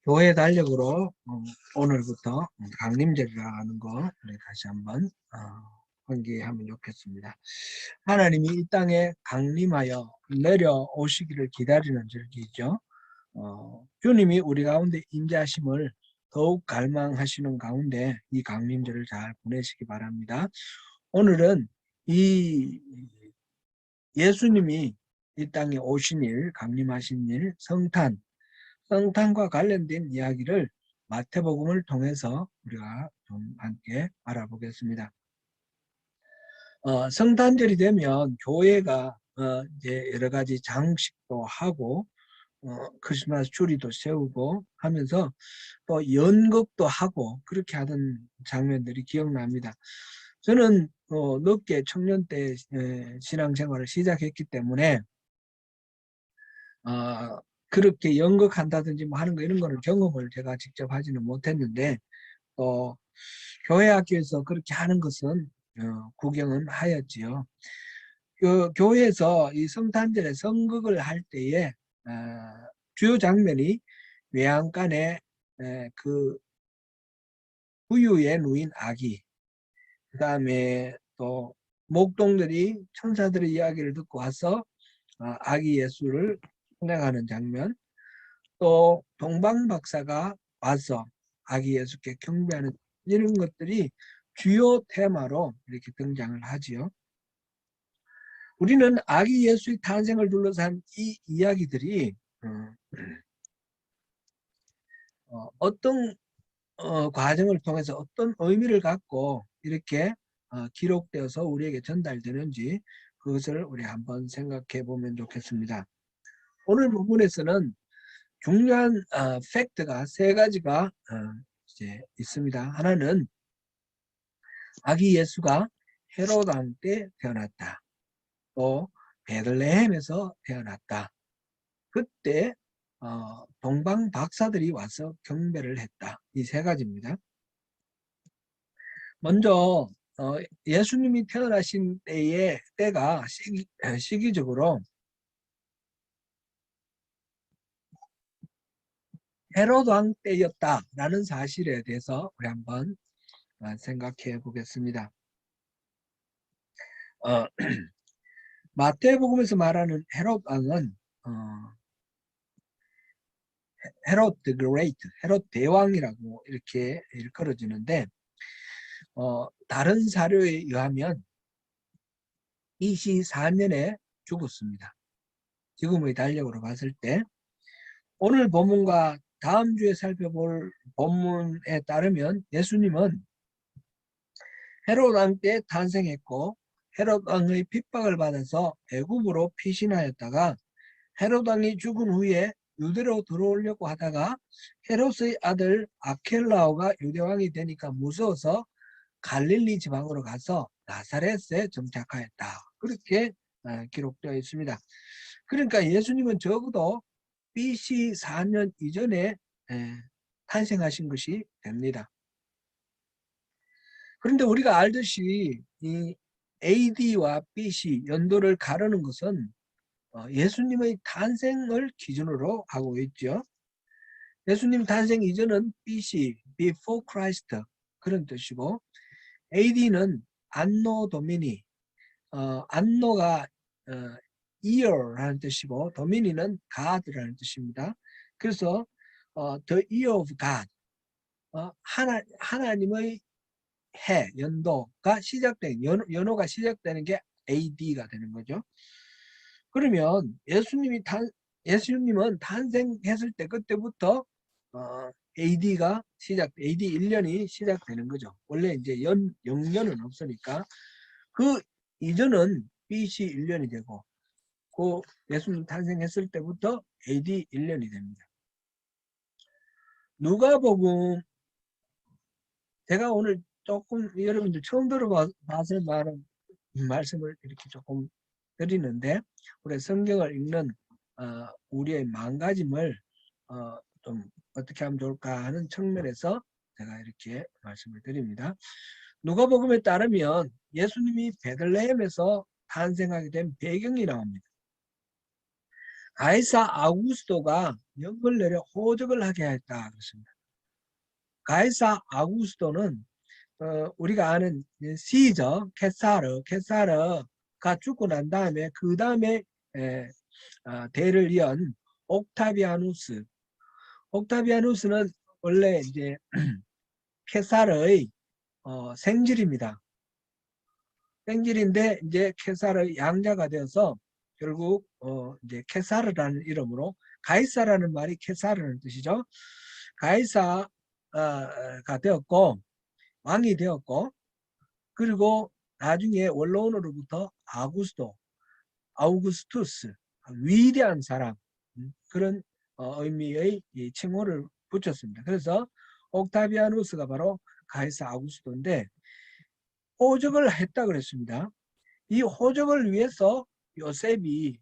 교회 달력으로 오늘부터 강림절이라는 거 우리 다시 한번 환기하면 좋겠습니다. 하나님이 이 땅에 강림하여 내려오시기를 기다리는 절기죠. 주님이 우리 가운데 임재하심을 더욱 갈망하시는 가운데 이 강림절을 잘 보내시기 바랍니다. 오늘은 이 예수님이 이 땅에 오신 일, 강림하신 일, 성탄과 관련된 이야기를 마태복음을 통해서 우리가 좀 함께 알아보겠습니다. 성탄절이 되면 교회가 이제 여러 가지 장식도 하고 크리스마스 추리도 세우고 하면서 또 연극도 하고 그렇게 하던 장면들이 기억납니다. 저는 늦게 청년 때 신앙생활을 시작했기 때문에 그렇게 연극한다든지 뭐 하는 거 이런 거를 경험을 제가 직접 하지는 못했는데 또 교회 학교에서 그렇게 하는 것은 구경은 하였지요. 그 교회에서 이 성탄절에 성극을 할 때에 주요 장면이 외양간에 그 부유에 누인 아기, 그 다음에 또 목동들이 천사들의 이야기를 듣고 와서 아기 예수를 순행하는 장면, 또 동방박사가 와서 아기 예수께 경배하는 이런 것들이 주요 테마로 이렇게 등장을 하지요. 우리는 아기 예수의 탄생을 둘러싼 이 이야기들이 어떤 과정을 통해서 어떤 의미를 갖고 이렇게 기록되어서 우리에게 전달되는지 그것을 우리 한번 생각해 보면 좋겠습니다. 오늘 부분에서는 중요한 팩트가 세 가지가 이제 있습니다. 하나는 아기 예수가 헤롯 왕 때 태어났다. 또 베들레헴에서 태어났다. 그때 동방 박사들이 와서 경배를 했다. 이 세 가지입니다. 먼저 예수님이 태어나신 때가 시기적으로 헤롯 왕 때였다라는 사실에 대해서 우리 한번 생각해 보겠습니다. 마태복음에서 말하는 헤롯 왕은 헤롯 the Great, 헤롯 대왕이라고 이렇게 일컬어지는데 다른 사료에 의하면 BC 4년에 죽었습니다. 지금의 달력으로 봤을 때 오늘 본문과 다음 주에 살펴볼 본문에 따르면 예수님은 헤롯 왕 때 탄생했고 헤롯 왕의 핍박을 받아서 애굽으로 피신하였다가 헤롯 왕이 죽은 후에 유대로 들어오려고 하다가 헤롯의 아들 아켈라오가 유대왕이 되니까 무서워서 갈릴리 지방으로 가서 나사렛에 정착하였다. 그렇게 기록되어 있습니다. 그러니까 예수님은 적어도 BC 4년 이전에 탄생하신 것이 됩니다. 그런데 우리가 알듯이 이 AD와 BC 연도를 가르는 것은 예수님의 탄생을 기준으로 하고 있죠. 예수님 탄생 이전은 BC, Before Christ 그런 뜻이고 AD는 안노 도미니, 안노가 year라는 뜻이고 도미니는 God라는 뜻입니다. 그래서 the year of God, 하나님의 해, 연도가 시작된, 연호가 시작되는 게 AD가 되는 거죠. 그러면 예수님은 탄생했을 때 그때부터 AD 1년이 시작되는 거죠. 원래 이제 0년은 없으니까 그 이전은 BC 1년이 되고 그 예수님 탄생했을 때부터 AD 1년이 됩니다. 누가복음, 제가 오늘 조금 여러분들 처음 들어봐서 말씀을 이렇게 조금 드리는데 우리 성경을 읽는 우리의 마음가짐을 좀 어떻게 하면 좋을까 하는 측면에서 제가 이렇게 말씀을 드립니다. 누가복음에 따르면 예수님이 베들레헴에서 탄생하게 된 배경이 나옵니다. 가이사 아우구스도가 명을 내려 호적을 하게 했다 그렇습니다. 가이사 아우구스도는 우리가 아는 시저 케사르가 죽고 난 다음에 그 다음에 대를 이은 옥타비아누스는 원래 이제 케사르의 생질입니다. 생질인데 이제 케사르의 양자가 되어서 결국 이제 케사르라는 이름으로 가이사라는 말이 케사르라는 뜻이죠. 가이사가 되었고 왕이 되었고 그리고 나중에 원로원으로부터 아우구스투스 위대한 사람 그런 의미의 이 칭호를 붙였습니다. 그래서 옥타비아누스가 바로 가이사 아우구스토인데 호적을 했다 그랬습니다. 이 호적을 위해서 요셉이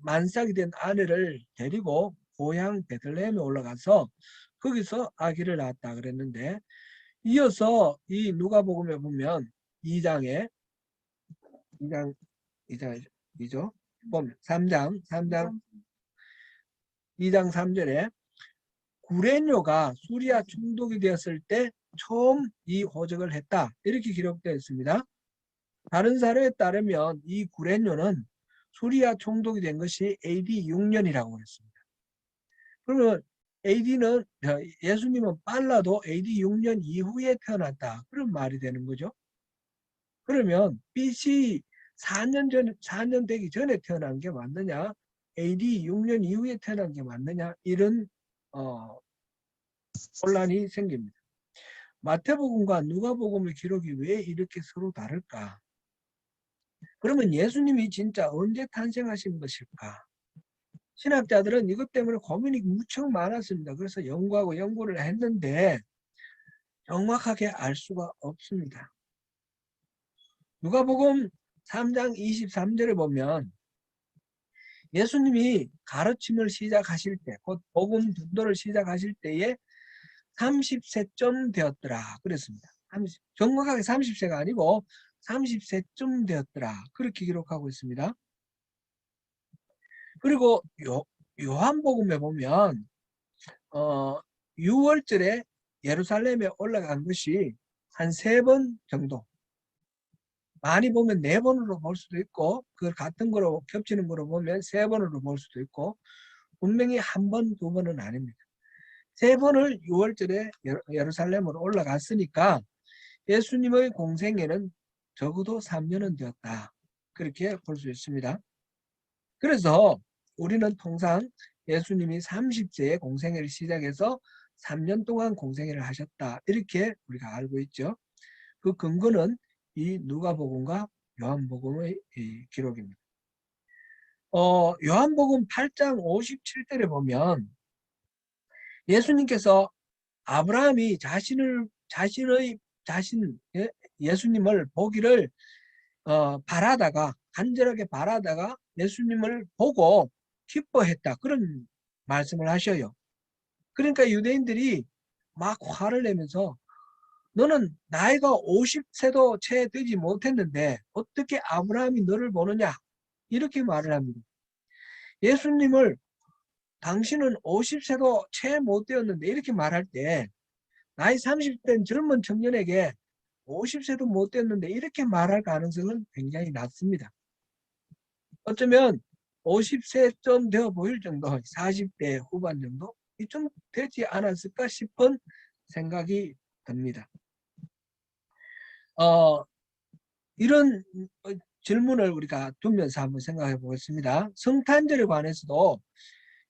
만삭이 된 아내를 데리고 고향 베들레헴에 올라가서 거기서 아기를 낳았다 그랬는데 이어서 이 누가복음에 보면 2장 2죠. 보면 3장 2장 3절에 구레뇨가 수리아 총독이 되었을 때 처음 이 호적을 했다. 이렇게 기록되어 있습니다. 다른 사례에 따르면 이 구레뇨는 수리아 총독이 된 것이 AD 6년이라고 했습니다. 그러면 AD는 예수님은 빨라도 AD 6년 이후에 태어났다. 그런 말이 되는 거죠. 그러면 BC 4년 되기 전에 태어난 게 맞느냐? AD 6년 이후에 태어난 게 맞느냐? 이런 혼란이 생깁니다. 마태복음과 누가복음의 기록이 왜 이렇게 서로 다를까? 그러면 예수님이 진짜 언제 탄생하신 것일까? 신학자들은 이것 때문에 고민이 무척 많았습니다. 그래서 연구하고 연구를 했는데 정확하게 알 수가 없습니다. 누가복음 3장 23절에 보면 예수님이 가르침을 시작하실 때, 곧 복음 전도를 시작하실 때에 30세쯤 되었더라 그랬습니다. 정확하게 30세가 아니고 30세쯤 되었더라 그렇게 기록하고 있습니다. 그리고 요한복음에 보면 6월절에 예루살렘에 올라간 것이 한 3번 정도, 많이 보면 4번으로 볼 수도 있고 그걸 같은 거로 겹치는 거로 보면 3번으로 볼 수도 있고 분명히 1번, 2번은 아닙니다. 3번을 6월절에 예루살렘으로 올라갔으니까 예수님의 공생애는 적어도 3년은 되었다. 그렇게 볼 수 있습니다. 그래서 우리는 통상 예수님이 30세에 공생애를 시작해서 3년 동안 공생애를 하셨다. 이렇게 우리가 알고 있죠. 그 근거는 이 누가복음과 요한복음의 이 기록입니다. 요한복음 8장 57절에 보면 예수님께서 아브라함이 예수님을 보기를 간절하게 바라다가 예수님을 보고 기뻐했다. 그런 말씀을 하셔요. 그러니까 유대인들이 막 화를 내면서 너는 나이가 50세도 채 되지 못했는데 어떻게 아브라함이 너를 보느냐? 이렇게 말을 합니다. 예수님을 당신은 50세도 채 못 되었는데 이렇게 말할 때 나이 30대인 젊은 청년에게 50세도 못 됐는데 이렇게 말할 가능성은 굉장히 낮습니다. 어쩌면 50세쯤 되어 보일 정도, 40대 후반 정도 이쯤 되지 않았을까 싶은 생각이 듭니다. 이런 질문을 우리가 두면서 한번 생각해 보겠습니다. 성탄절에 관해서도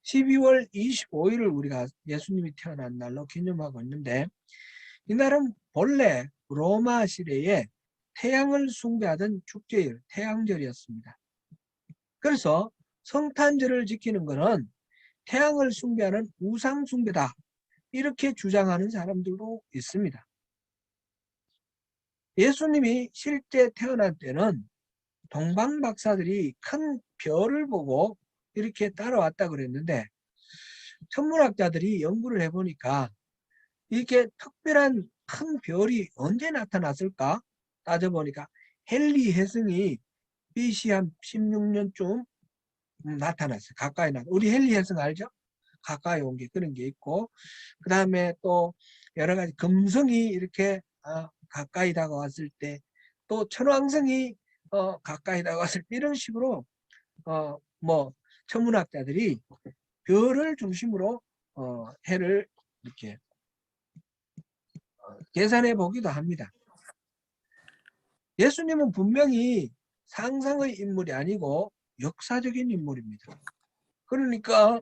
12월 25일을 우리가 예수님이 태어난 날로 기념하고 있는데 이날은 본래 로마 시대에 태양을 숭배하던 축제일, 태양절이었습니다. 그래서 성탄절을 지키는 것은 태양을 숭배하는 우상 숭배다. 이렇게 주장하는 사람들도 있습니다. 예수님이 실제 태어날 때는 동방 박사들이 큰 별을 보고 이렇게 따라왔다 그랬는데 천문학자들이 연구를 해보니까 이렇게 특별한 큰 별이 언제 나타났을까 따져보니까 헨리 혜승이 BC 한 16년쯤 나타났어요. 가까이 우리 헨리 헬슨 알죠? 가까이 온 게 그런 게 있고, 그 다음에 또 여러 가지 금성이 이렇게 가까이 다가왔을 때, 또 천왕성이 가까이 다가왔을 때, 이런 식으로 뭐 천문학자들이 별을 중심으로 해를 이렇게 계산해 보기도 합니다. 예수님은 분명히 상상의 인물이 아니고 역사적인 인물입니다. 그러니까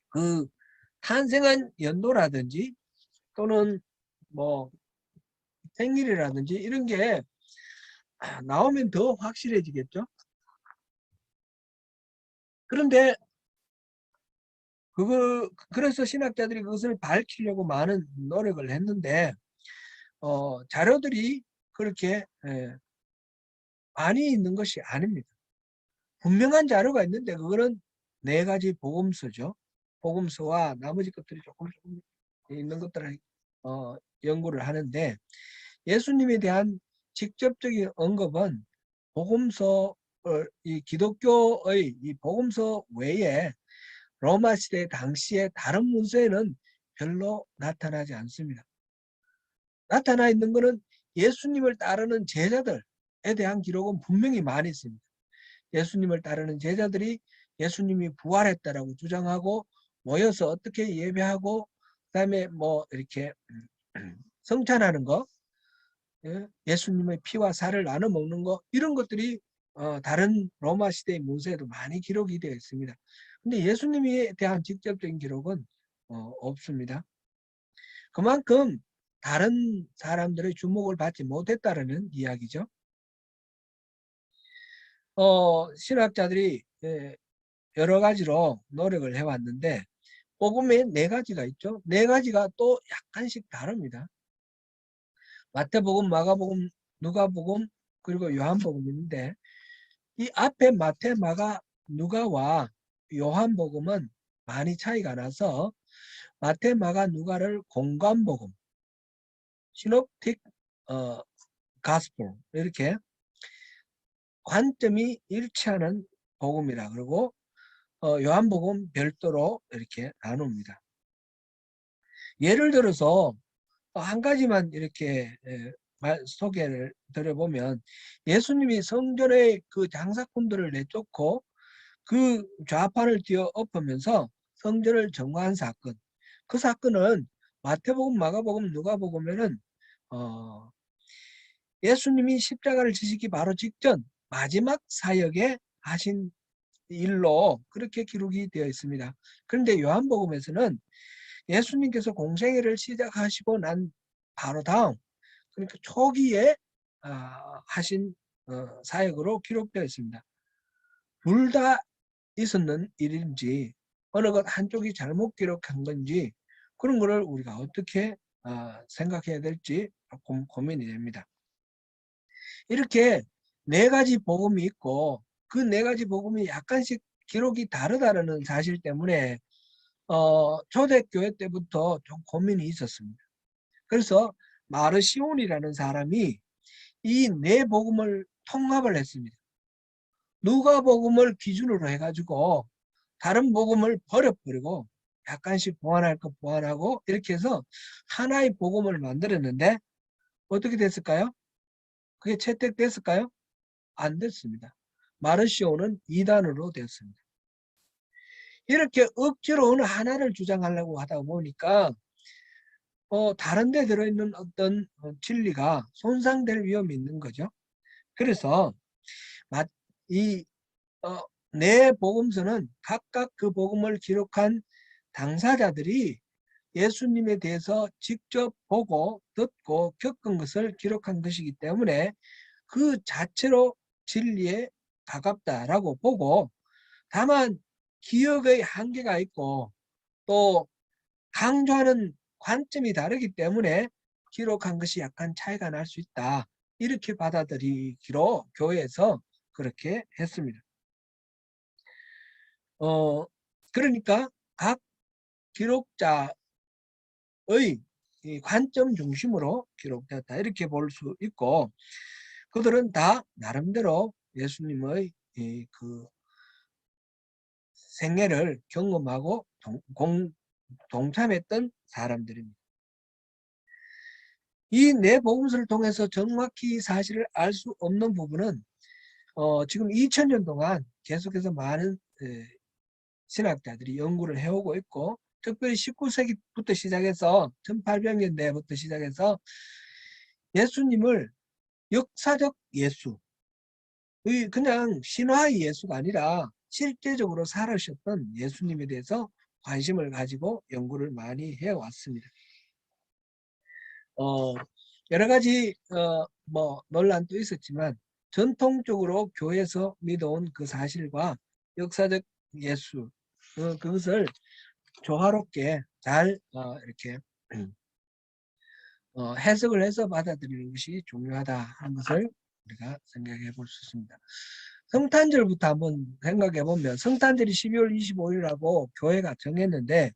그 탄생한 연도라든지 또는 뭐 생일이라든지 이런 게 나오면 더 확실해지겠죠. 그런데 그래서 신학자들이 그것을 밝히려고 많은 노력을 했는데 자료들이 그렇게 많이 있는 것이 아닙니다. 분명한 자료가 있는데 그거는 4가지 복음서죠. 복음서와 나머지 것들이 조금 있는 것들을 연구를 하는데, 예수님에 대한 직접적인 언급은 복음서, 이 기독교의 이 복음서 외에 로마 시대 당시의 다른 문서에는 별로 나타나지 않습니다. 나타나 있는 것은 예수님을 따르는 제자들에 대한 기록은 분명히 많이 있습니다. 예수님을 따르는 제자들이 예수님이 부활했다라고 주장하고 모여서 어떻게 예배하고, 그다음에 뭐 이렇게 성찬하는 거, 예수님의 피와 살을 나눠 먹는 거, 이런 것들이 다른 로마 시대의 문서에도 많이 기록이 되어 있습니다. 근데 예수님에 대한 직접적인 기록은 없습니다. 그만큼 다른 사람들의 주목을 받지 못했다는 이야기죠. 신학자들이 여러 가지로 노력을 해왔는데, 복음에 4가지가 있죠. 4가지가 또 약간씩 다릅니다. 마태복음, 마가복음, 누가복음, 그리고 요한복음인데, 이 앞에 마태, 마가, 누가와 요한복음은 많이 차이가 나서 마태, 마가, 누가를 공관복음, 시놉틱 가스펠, 이렇게 관점이 일치하는 복음이라 그러고, 요한복음 별도로 이렇게 나눕니다. 예를 들어서 한 가지만 이렇게 소개를 드려보면, 예수님이 성전의 그 장사꾼들을 내쫓고 그 좌판을 뛰어 엎으면서 성전을 점거한 사건, 그 사건은 마태복음, 마가복음, 누가복음에는 예수님이 십자가를 지시기 바로 직전 마지막 사역에 하신 일로 그렇게 기록이 되어 있습니다. 그런데 요한복음에서는 예수님께서 공생애를 시작하시고 난 바로 다음, 그러니까 초기에 하신 사역으로 기록되어 있습니다. 둘 다 있었는 일인지 어느 것 한쪽이 잘못 기록한 건지 그런 거를 우리가 어떻게 생각해야 될지 조금 고민이 됩니다. 이렇게 4가지 복음이 있고 그 4가지 복음이 약간씩 기록이 다르다는 사실 때문에 초대교회 때부터 좀 고민이 있었습니다. 그래서 마르시온이라는 사람이 이 4복음을 통합을 했습니다. 누가복음을 기준으로 해가지고 다른 복음을 버려버리고 약간씩 보완할 것 보완하고 이렇게 해서 하나의 복음을 만들었는데 어떻게 됐을까요? 그게 채택됐을까요? 안 됐습니다. 마르시오는 2단으로 됐습니다. 이렇게 억지로 어느 하나를 주장하려고 하다 보니까 다른 데 들어있는 어떤 진리가 손상될 위험이 있는 거죠. 그래서 이 네 복음서는 각각 그 복음을 기록한 당사자들이 예수님에 대해서 직접 보고 듣고 겪은 것을 기록한 것이기 때문에 그 자체로 진리에 가깝다라고 보고, 다만 기억의 한계가 있고 또 강조하는 관점이 다르기 때문에 기록한 것이 약간 차이가 날 수 있다, 이렇게 받아들이기로 교회에서 그렇게 했습니다. 그러니까 각 기록자의 이 관점 중심으로 기록되었다, 이렇게 볼 수 있고, 그들은 다 나름대로 예수님의 그 생애를 경험하고 동참했던 사람들입니다. 이 네 복음서를 통해서 정확히 사실을 알 수 없는 부분은 지금 2000년 동안 계속해서 많은 신학자들이 연구를 해오고 있고, 특별히 19세기부터 시작해서 1800년대부터 시작해서 예수님을 역사적 예수, 그냥 신화의 예수가 아니라 실제적으로 살아오셨던 예수님에 대해서 관심을 가지고 연구를 많이 해왔습니다. 여러 가지 뭐 논란도 있었지만 전통적으로 교회에서 믿어온 그 사실과 역사적 예수, 그것을 조화롭게 잘 이렇게 해석을 해서 받아들이는 것이 중요하다 하는 것을 우리가 생각해 볼 수 있습니다. 성탄절부터 한번 생각해 보면, 성탄절이 12월 25일이라고 교회가 정했는데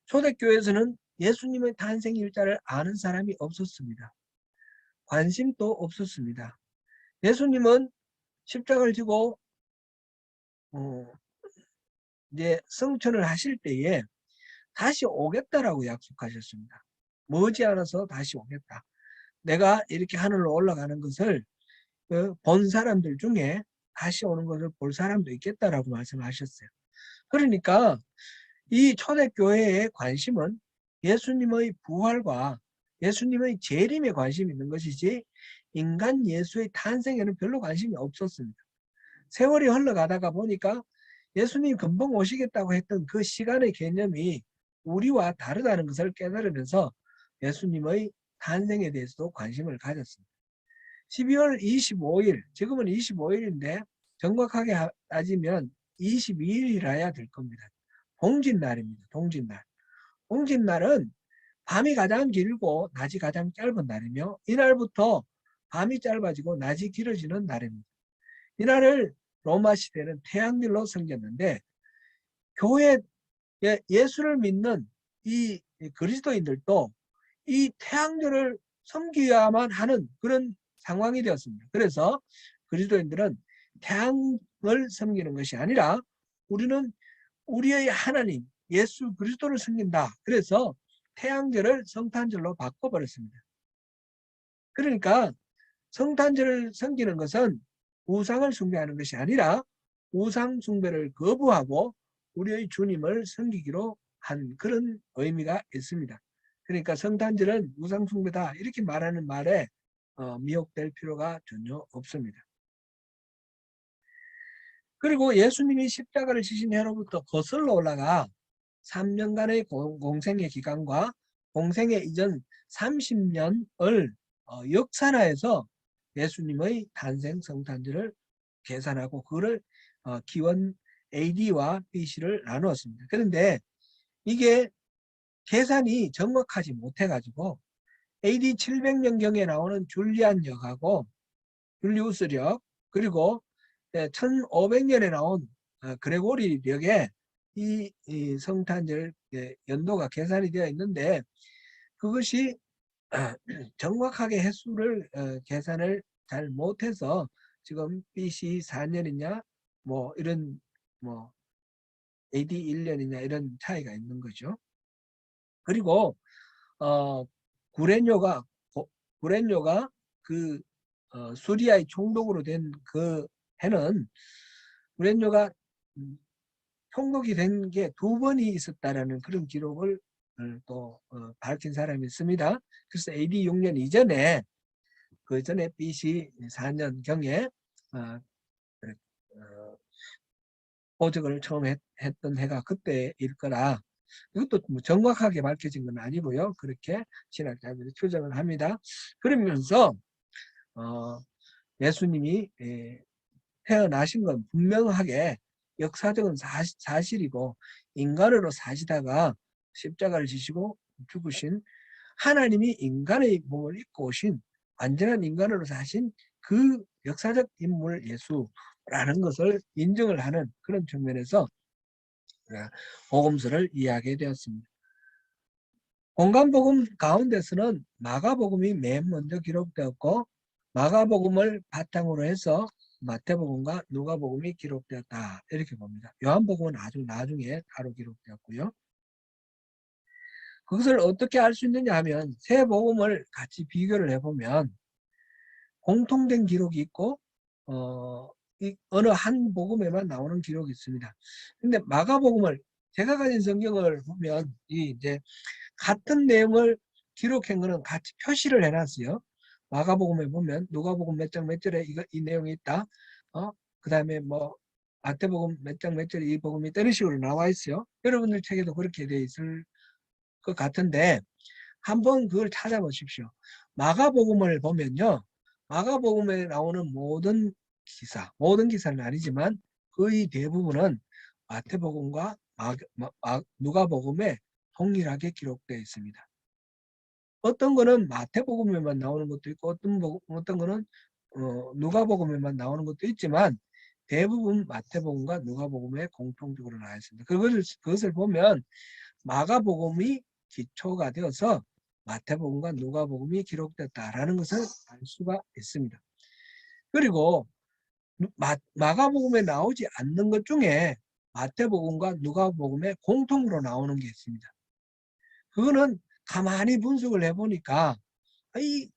초대교회에서는 예수님의 탄생 일자를 아는 사람이 없었습니다. 관심도 없었습니다. 예수님은 십자가를 지고 이제 성천을 하실 때에 다시 오겠다라고 약속하셨습니다. 머지않아서 다시 오겠다. 내가 이렇게 하늘로 올라가는 것을 본 사람들 중에 다시 오는 것을 볼 사람도 있겠다라고 말씀하셨어요. 그러니까 이 초대교회의 관심은 예수님의 부활과 예수님의 재림에 관심이 있는 것이지 인간 예수의 탄생에는 별로 관심이 없었습니다. 세월이 흘러가다가 보니까 예수님이 금방 오시겠다고 했던 그 시간의 개념이 우리와 다르다는 것을 깨달으면서 예수님의 탄생에 대해서도 관심을 가졌습니다. 12월 25일, 지금은 25일인데 정확하게 따지면 22일이라야 될 겁니다. 동짓날입니다. 동짓날. 동짓날은 밤이 가장 길고 낮이 가장 짧은 날이며 이날부터 밤이 짧아지고 낮이 길어지는 날입니다. 이날을 로마 시대는 태양절로 섬겼는데 교회 예수를 믿는 이 그리스도인들도 이 태양절을 섬겨야만 하는 그런 상황이 되었습니다. 그래서 그리스도인들은 태양을 섬기는 것이 아니라 우리는 우리의 하나님 예수 그리스도를 섬긴다. 그래서 태양절을 성탄절로 바꿔버렸습니다. 그러니까 성탄절을 섬기는 것은 우상을 숭배하는 것이 아니라 우상 숭배를 거부하고 우리의 주님을 섬기기로 한 그런 의미가 있습니다. 그러니까 성탄절은 우상 숭배다 이렇게 말하는 말에 미혹될 필요가 전혀 없습니다. 그리고 예수님이 십자가를 지신 해로부터 거슬러 올라가 3년간의 공생의 기간과 공생의 이전 30년을 역산하여서 예수님의 탄생 성탄절을 계산하고 그거를 기원 AD와 BC를 나누었습니다. 그런데 이게 계산이 정확하지 못해가지고 AD 700년경에 나오는 줄리안역하고 줄리우스력 그리고 1500년에 나온 그레고리력에 이 성탄절 연도가 계산이 되어 있는데 그것이 정확하게 횟수를 계산을 잘 못해서 지금 BC 4년이냐 뭐 이런 뭐 AD 1년이냐 이런 차이가 있는 거죠. 그리고 구레뇨가 그 수리아의 총독으로 된 그 해는 구레뇨가 총독이 된 게 2번이 있었다라는 그런 기록을 또 밝힌 사람이 있습니다. 그래서 AD 6년 이전에 그 전에 BC 4년경에 호적을 처음 했던 해가 그때일 거라 이것도 뭐 정확하게 밝혀진 건 아니고요. 그렇게 신학자들이 추정을 합니다. 그러면서 예수님이 태어나신 건 분명하게 역사적인 사실이고 인간으로 사시다가 십자가를 지시고 죽으신 하나님이 인간의 몸을 입고 오신 완전한 인간으로 사신 그 역사적 인물 예수라는 것을 인정을 하는 그런 측면에서 복음서를 이해하게 되었습니다. 공간복음 가운데서는 마가복음이 맨 먼저 기록되었고 마가복음을 바탕으로 해서 마태복음과 누가복음이 기록되었다. 이렇게 봅니다. 요한복음은 아주 나중에 따로 기록되었고요. 그것을 어떻게 알 수 있느냐 하면 세 복음을 같이 비교를 해보면 공통된 기록이 있고 어느 한 복음에만 나오는 기록이 있습니다. 근데 마가복음을 제가 가진 성경을 보면 이제 같은 내용을 기록한 거는 같이 표시를 해놨어요. 마가복음에 보면 누가복음 몇 장 몇 절에 이 내용이 있다. 그 다음에 뭐 마태복음 몇 장 몇 절에 이 복음이 이런 식으로 나와 있어요. 여러분들 책에도 그렇게 되어 있을 것 같은데 한번 그걸 찾아보십시오. 마가복음을 보면요. 마가복음에 나오는 모든 기사는 아니지만 거의 대부분은 마태복음과 누가복음에 동일하게 기록되어 있습니다. 어떤 거는 마태복음에만 나오는 것도 있고 어떤 거는 누가복음에만 나오는 것도 있지만 대부분 마태복음과 누가복음에 공통적으로 나와 있습니다. 그것을 보면 마가복음이 기초가 되어서 마태복음과 누가복음이 기록됐다라는 것을 알 수가 있습니다. 그리고 마가복음에 나오지 않는 것 중에 마태복음과 누가복음에 공통으로 나오는 게 있습니다. 그거는 가만히 분석을 해보니까 이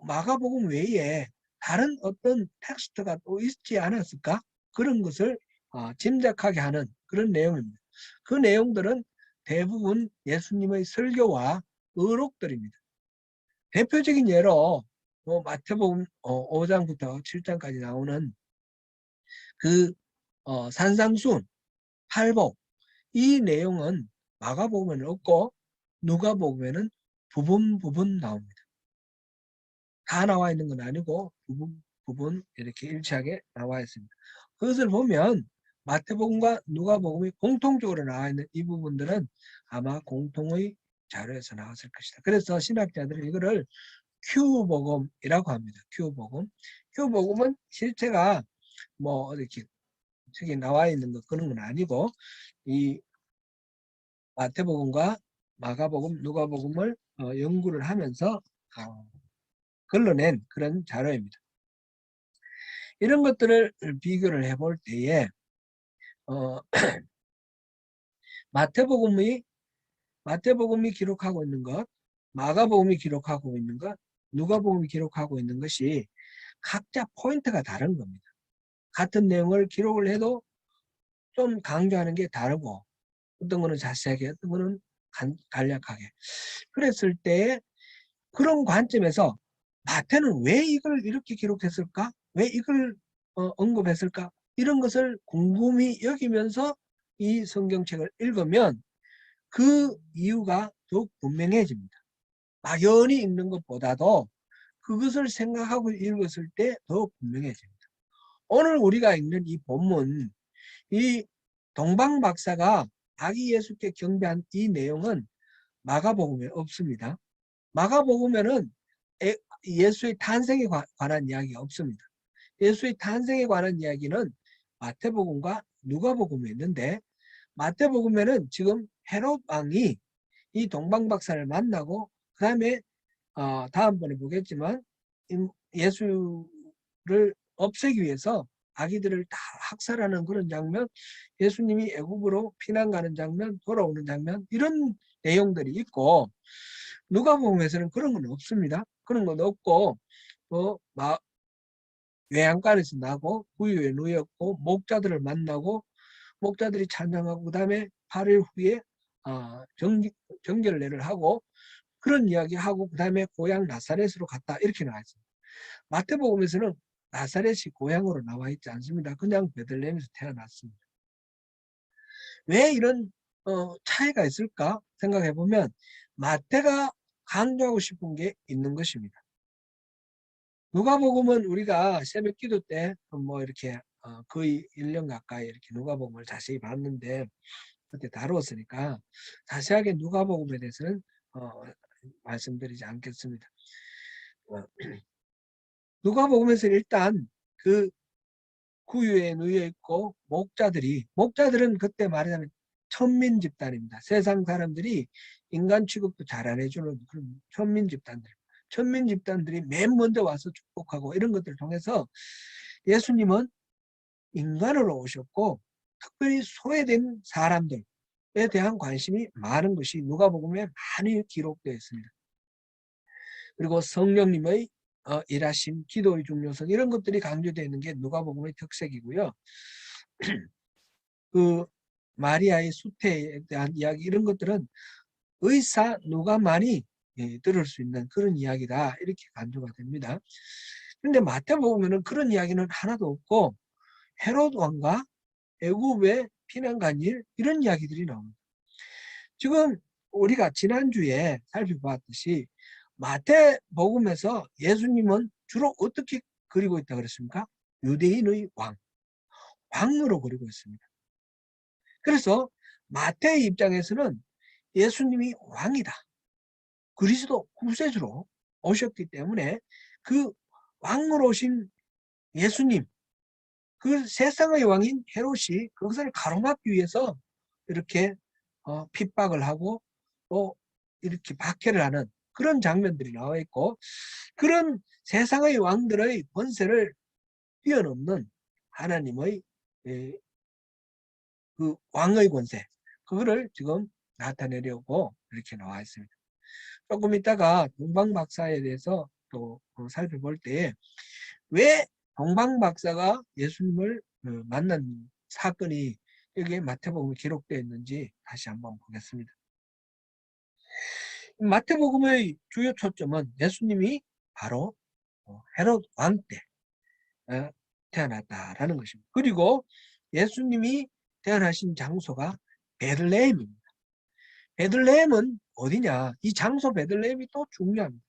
마가복음 외에 다른 어떤 텍스트가 또 있지 않았을까? 그런 것을 짐작하게 하는 그런 내용입니다. 그 내용들은 대부분 예수님의 설교와 의록들입니다. 대표적인 예로 마태복음 5장부터 7장까지 나오는 그 산상순, 팔복 이 내용은 마가복음에는 없고 누가복음에는 부분 나옵니다. 다 나와 있는 건 아니고 부분 이렇게 일치하게 나와 있습니다. 그것을 보면 마태복음과 누가복음이 공통적으로 나와 있는 이 부분들은 아마 공통의 자료에서 나왔을 것이다. 그래서 신학자들은 이거를 Q복음이라고 합니다. Q복음은 실체가 뭐 이렇게 책에 나와 있는 것 그런 건 아니고 이 마태복음과 마가복음, 누가복음을 연구를 하면서 걸러낸 그런 자료입니다. 이런 것들을 비교를 해볼 때에 마태복음이 기록하고 있는 것, 마가복음이 기록하고 있는 것, 누가복음이 기록하고 있는 것이 각자 포인트가 다른 겁니다. 같은 내용을 기록을 해도 좀 강조하는 게 다르고 어떤 거는 자세하게 어떤 거는 간략하게 그랬을 때 그런 관점에서 마태는 왜 이걸 이렇게 기록했을까? 왜 이걸 언급했을까? 이런 것을 궁금히 여기면서 이 성경책을 읽으면 그 이유가 더욱 분명해집니다. 막연히 읽는 것보다도 그것을 생각하고 읽었을 때 더 분명해집니다. 오늘 우리가 읽는 이 본문, 이 동방 박사가 아기 예수께 경배한 이 내용은 마가복음에 없습니다. 마가복음에는 예수의 탄생에 관한 이야기가 없습니다. 예수의 탄생에 관한 이야기는 마태복음과 누가복음에 있는데 마태복음에는 지금 헤롯 왕이 이 동방 박사를 만나고 그 다음에 다음번에 보겠지만 예수를 없애기 위해서 아기들을 다 학살하는 그런 장면, 예수님이 애굽으로 피난 가는 장면, 돌아오는 장면 이런 내용들이 있고 누가복음에서는 그런 건 없습니다. 그런 건 없고 외양간에서 나고 구유에 누였고 목자들을 만나고 목자들이 찬양하고 그 다음에 8일 후에 정결례를 하고 그런 이야기하고 그 다음에 고향 나사렛으로 갔다 이렇게 나와 있습니다. 마태복음에서는 나사렛이 고향으로 나와 있지 않습니다. 그냥 베들레헴에서 태어났습니다. 왜 이런 차이가 있을까 생각해 보면 마태가 강조하고 싶은 게 있는 것입니다. 누가복음은 우리가 새벽 기도 때 뭐 이렇게 거의 1년 가까이 이렇게 누가복음을 자세히 봤는데 그때 다루었으니까 자세하게 누가복음에 대해서는 말씀드리지 않겠습니다. 누가복음에서 일단 그 구유에 누여 있고 목자들은 그때 말하자면 천민 집단입니다. 세상 사람들이 인간 취급도 잘 안 해주는 그런 천민 집단들이 맨 먼저 와서 축복하고 이런 것들을 통해서 예수님은 인간으로 오셨고 특별히 소외된 사람들에 대한 관심이 많은 것이 누가복음에 많이 기록되어 있습니다. 그리고 성령님의 일하심, 기도의 중요성 이런 것들이 강조되어 있는 게 누가복음의 특색이고요. 그 마리아의 수태에 대한 이야기 이런 것들은 의사 누가만이 들을 수 있는 그런 이야기다 이렇게 간주가 됩니다. 그런데 마태복음에는 그런 이야기는 하나도 없고 헤롯 왕과 애굽의 피난 간 일 이런 이야기들이 나옵니다. 지금 우리가 지난주에 살펴봤듯이 마태복음에서 예수님은 주로 어떻게 그리고 있다 그랬습니까? 유대인의 왕으로 그리고 있습니다. 그래서 마태의 입장에서는 예수님이 왕이다. 그리스도 구세주로 오셨기 때문에 그 왕으로 오신 예수님, 그 세상의 왕인 헤롯이 그것을 가로막기 위해서 이렇게 핍박을 하고 또 이렇게 박해를 하는 그런 장면들이 나와 있고, 그런 세상의 왕들의 권세를 뛰어넘는 하나님의 그 왕의 권세, 그거를 지금 나타내려고 이렇게 나와 있습니다. 조금 이따가 동방박사에 대해서 또 살펴볼 때 왜 동방박사가 예수님을 만난 사건이 여기에 마태복음에 기록되어 있는지 다시 한번 보겠습니다. 마태복음의 주요 초점은 예수님이 바로 헤롯 왕 때 태어났다라는 것입니다. 그리고 예수님이 태어나신 장소가 베들레헴입니다. 베들레헴은 어디냐? 이 장소 베들레헴이 또 중요합니다.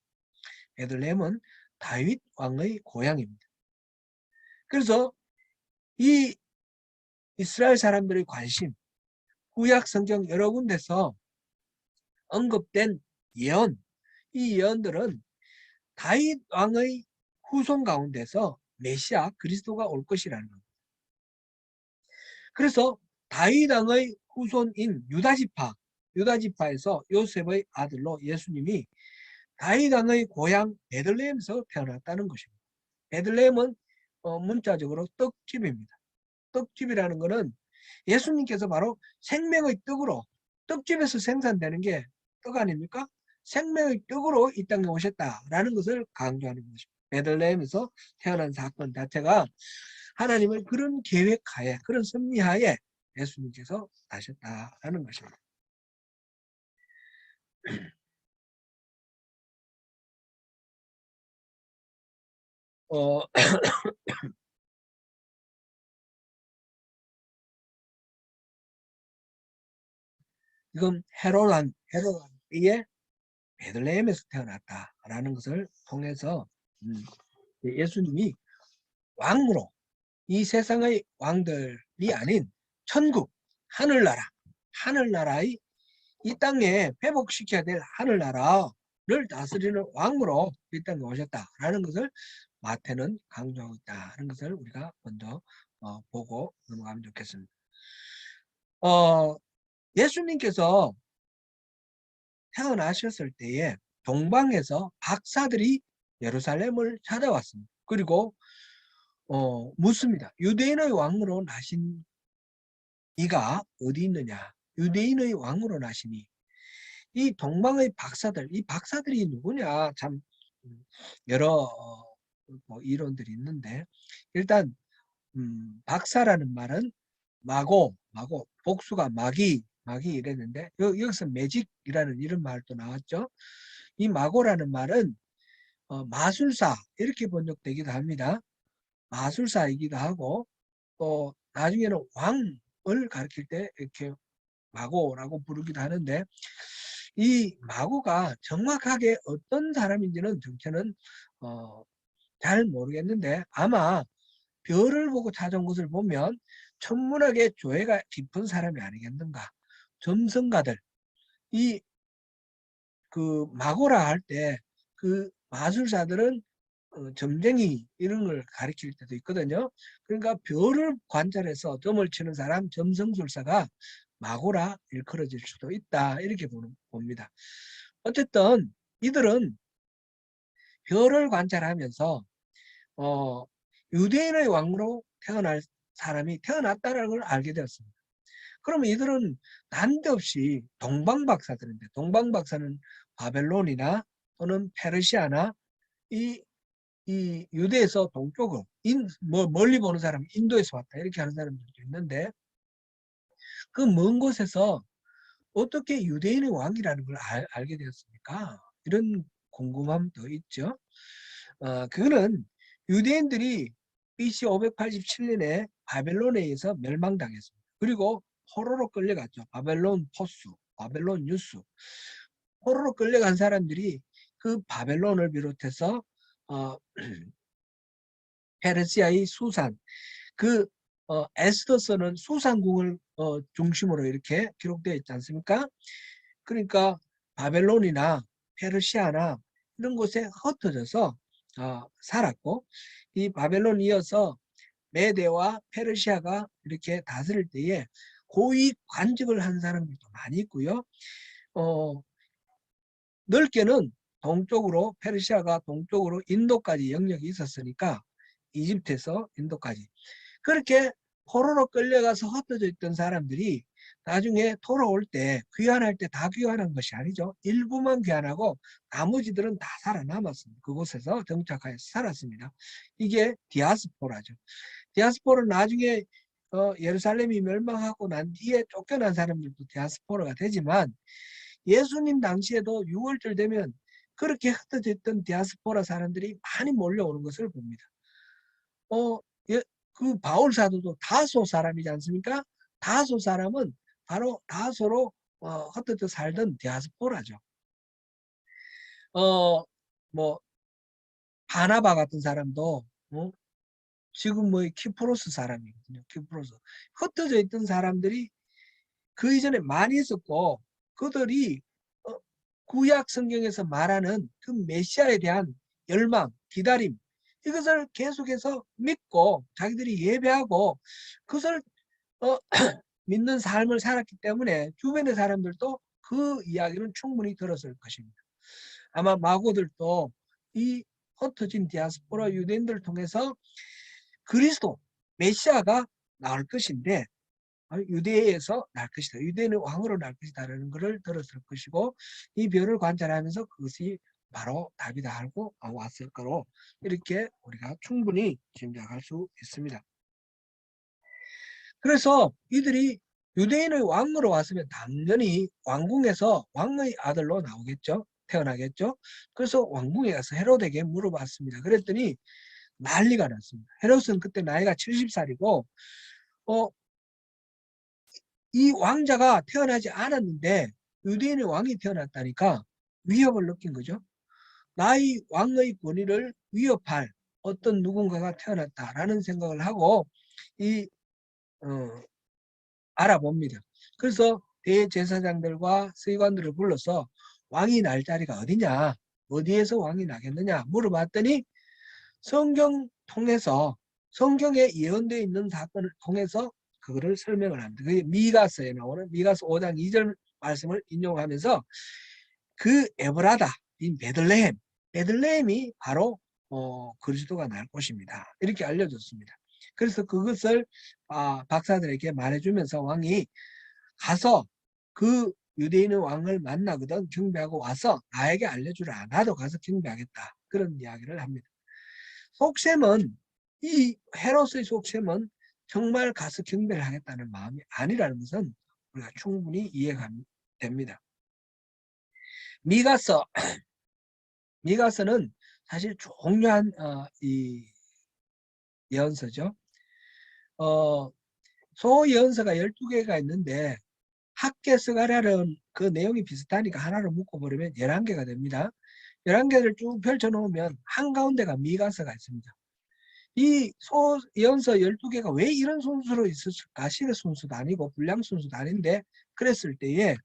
베들레헴은 다윗 왕의 고향입니다. 그래서 이 이스라엘 사람들의 관심, 구약 성경 여러 군데서 언급된 예언, 이 예언들은 다윗 왕의 후손 가운데서 메시아 그리스도가 올 것이라는 겁니다. 그래서 다윗 왕의 후손인 유다지파에서 요셉의 아들로 예수님이 다윗 왕의 고향 베들레헴에서 태어났다는 것입니다. 베들레헴은 문자적으로 떡집입니다. 떡집이라는 것은 예수님께서 바로 생명의 떡으로, 떡집에서 생산되는 게 떡 아닙니까? 생명의 떡으로 이 땅에 오셨다라는 것을 강조하는 것입니다. 베들레헴에서 태어난 사건 자체가 하나님의 그런 계획하에, 그런 섭리하에 예수님께서 나셨다라는 것입니다. 지금 헤롯왕의 베들레헴에서 태어났다라는 것을 통해서 예수님이 왕으로, 이 세상의 왕들이 아닌 천국, 하늘나라의 이 땅에 회복시켜야 될 하늘나라를 다스리는 왕으로 이 땅에 오셨다라는 것을 마태는 강조하고 있다는 것을 우리가 먼저 보고 넘어가면 좋겠습니다. 예수님께서 태어나셨을 때에 동방에서 박사들이 예루살렘을 찾아왔습니다. 그리고 묻습니다. 유대인의 왕으로 나신 이가 어디 있느냐? 유대인의 왕으로 나시니 이 동방의 박사들, 이 박사들이 누구냐? 참 여러 뭐 이론들이 있는데, 일단 박사라는 말은 마고, 복수가 마기 이랬는데 여기서 매직이라는 이런 말도 나왔죠. 이 마고라는 말은 마술사 이렇게 번역되기도 합니다. 마술사이기도 하고 또 나중에는 왕을 가리킬 때 이렇게 마고라고 부르기도 하는데, 이 마고가 정확하게 어떤 사람인지는 정체는 잘 모르겠는데 아마 별을 보고 찾아온 것을 보면 천문학에 조예가 깊은 사람이 아니겠는가. 점성가들, 이 그 마고라 할 때 그 마술사들은 점쟁이 이런 걸 가리킬 때도 있거든요. 그러니까 별을 관찰해서 점을 치는 사람, 점성술사가 마고라 일컬어질 수도 있다 이렇게 봅니다. 어쨌든 이들은 별을 관찰하면서 유대인의 왕으로 태어날 사람이 태어났다는 걸 알게 되었습니다. 그러면 이들은 난데없이 동방박사들인데, 동방박사는 바벨론이나 또는 페르시아나 이 유대에서 동쪽으로 멀리 보는 사람 인도에서 왔다 이렇게 하는 사람들도 있는데, 그 먼 곳에서 어떻게 유대인의 왕이라는 걸 알게 되었습니까? 이런 궁금함도 있죠. 그거는 유대인들이 BC 587년에 바벨론에 의해서 멸망당했습니다. 그리고 포로로 끌려갔죠. 바벨론 포수, 바벨론 유수. 포로로 끌려간 사람들이 그 바벨론을 비롯해서 어, 페르시아의 수산, 그 에스더서는 수산궁을 중심으로 이렇게 기록되어 있지 않습니까? 그러니까 바벨론이나 페르시아나 이런 곳에 흩어져서 살았고, 이 바벨론 이어서 메대와 페르시아가 이렇게 다스릴 때에 고위 관직을 한 사람들도 많이 있고요. 넓게는 동쪽으로 페르시아가 동쪽으로 인도까지 영역이 있었으니까 이집트에서 인도까지 그렇게 포로로 끌려가서 흩어져 있던 사람들이 나중에 돌아올 때 귀환할 때 다 귀환한 것이 아니죠. 일부만 귀환하고 나머지들은 다 살아남았습니다. 그곳에서 정착하여 살았습니다. 이게 디아스포라죠. 디아스포라는 나중에 예루살렘이 멸망하고 난 뒤에 쫓겨난 사람들도 디아스포라가 되지만, 예수님 당시에도 6월절 되면 그렇게 흩어져 있던 디아스포라 사람들이 많이 몰려오는 것을 봅니다. 그 바울 사도도 다소 사람이지 않습니까? 다소 사람은 바로 다소로 흩어져 살던 디아스포라죠. 뭐 바나바 같은 사람도 지금 뭐 키프로스 사람이거든요. 키프로스. 흩어져 있던 사람들이 그 이전에 많이 있었고, 그들이 구약 성경에서 말하는 그 메시아에 대한 열망, 기다림, 이것을 계속해서 믿고 자기들이 예배하고 그것을 믿는 삶을 살았기 때문에 주변의 사람들도 그 이야기는 충분히 들었을 것입니다. 아마 마고들도 이 흩어진 디아스포라 유대인들을 통해서 그리스도, 메시아가 나올 것인데, 유대에서 날 것이다. 유대인의 왕으로 날 것이다라는 것을 들었을 것이고, 이 별을 관찰하면서 그것이 바로 답이다 하고 왔을 거로 이렇게 우리가 충분히 짐작할 수 있습니다. 그래서 이들이 유대인의 왕으로 왔으면 당연히 왕궁에서 왕의 아들로 나오겠죠. 태어나겠죠. 그래서 왕궁에 가서 헤롯에게 물어봤습니다. 그랬더니 난리가 났습니다. 헤롯은 그때 나이가 70살이고 이 왕자가 태어나지 않았는데 유대인의 왕이 태어났다니까 위협을 느낀 거죠. 나의 왕의 권위를 위협할 어떤 누군가가 태어났다라는 생각을 하고 알아봅니다. 그래서 대제사장들과 서기관들을 불러서 왕이 날 자리가 어디냐, 어디에서 왕이 나겠느냐 물어봤더니 성경 통해서, 성경에 예언되어 있는 사건을 통해서 그거를 설명을 합니다. 그게 미가서에 나오는 미가서 5장 2절 말씀을 인용하면서 그 에브라다 인 베들레헴이 바로 그리스도가 날 곳입니다. 이렇게 알려줬습니다. 그래서 그것을 박사들에게 말해주면서 왕이 가서 그 유대인의 왕을 만나거든 경배하고 와서 나에게 알려주라. 나도 가서 경배하겠다. 그런 이야기를 합니다. 속셈은, 이 헤롯의 속셈은 정말 가서 경배를 하겠다는 마음이 아니라는 것은 우리가 충분히 이해가 됩니다. 미가서는 사실 중요한 이 예언서죠. 소예언서가 12개가 있는데 학개스가랴는 그 내용이 비슷하니까 하나로 묶어버리면 11개가 됩니다. 11개를 쭉 펼쳐놓으면 한가운데가 미가서가 있습니다. 이 소예언서 12개가 왜 이런 순서로 있었을까? 시대 순서도 아니고 분량 순서도 아닌데 그랬을 때에